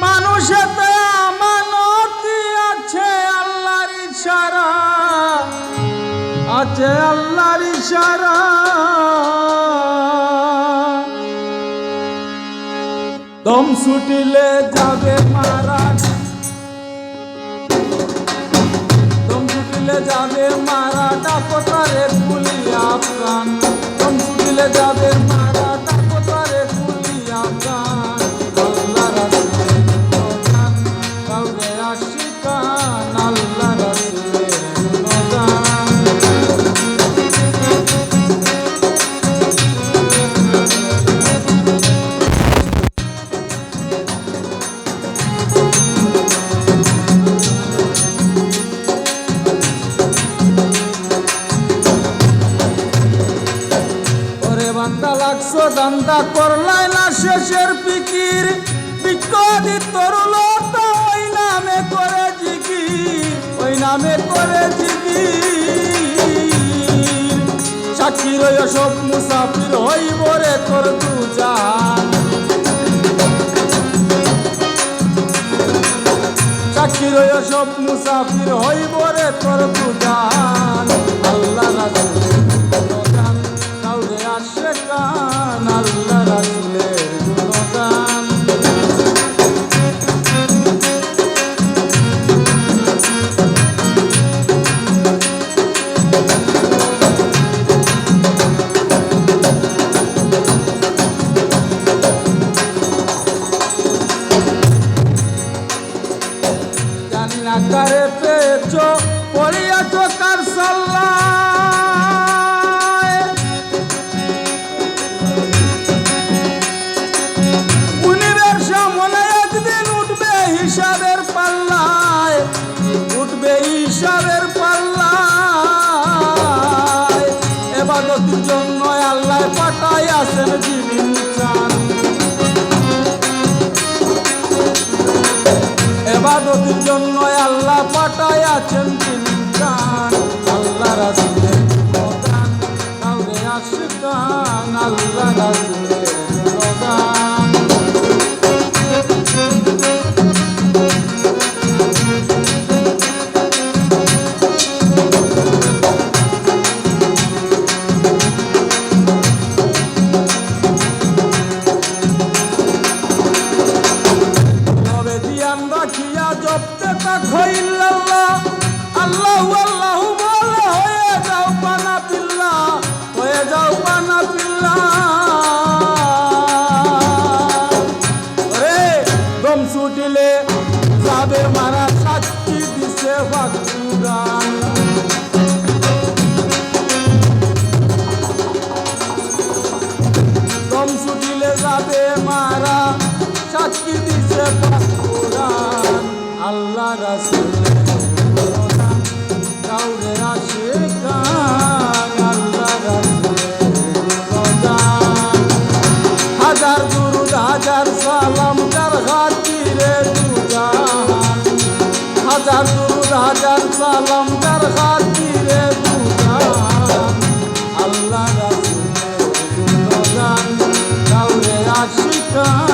মানুষেতে আমানতি আছে আল্লাহর ইশারা, আছে আল্লাহর ইশারা। দম ছুটিলে যাবে মারা, দম ছুটিলে যাবে মারা, ডাকতারে কুলিয়া প্রাণ। দম ছুটিলে যাবে মারা, ডাকতারে কুলিয়া প্রাণ। আল্লাহ রাসূলের গুণগান গাওরে আশিকান, আল্লাহ রাসূলের গুণগান। বান্দা লাগছো দান্দা করলাই না শেষের ফিকির, বিকদি তরুল তো ওই নামে করে জিকির, ওই নামে করে জিকির। সাক্ষী রইল সব মুসাফির হইব রে তোর দুজান, সাক্ষী রইল সব মুসাফির হইব রে তোর দুজান। আল্লাহ রাসূলের গুণগান গাওরে আশিকান, আল্লাহ রাসূলের গুণগান। জানি না কারে পেয়েছো পড়িয়াছো কার সাল্লায়, মুনিবের সামনে একদিন উঠবে হিসাবের পাল্লায়, উঠবে হিসাবের পাল্লায়। ইবাদতের জন্য আল্লাহ পাঠাই আছেন জীবিন চান, ইবাদতের জন্য আল্লাহ পাঠায় আছেন তিনি চান। আল্লাহ রাসূলের গুণগান গাওরে আশিকান, আল্লাহ রাসূলের গুণগান। রাখিয়া জপতে থাকো ইল্লাল্লাহ, আল্লাহু আল্লাহু বলে হয়ে যাও পানা পিল্লা, হয়ে যাও পানা পিল্লা। রে দম ছুটিলে যাবে মারা, সাক্ষী দিছে ফাকুরান। দম ছুটিলে যাবে মারা, সাক্ষী দিছে ফাকুরান। আল্লাহ রাসূলের গুণগান গাওরে আশিকান, আল্লাহ রাসূলের গুণগান। হাজার দুরূদ হাজার সালাম যার খাতিরে দুজাহান, হাজার দুরূদ হাজার সালাম যার খাতিরে দুজাহান। আল্লাহ রাসূলের গুণগান গাওরে আশিকান।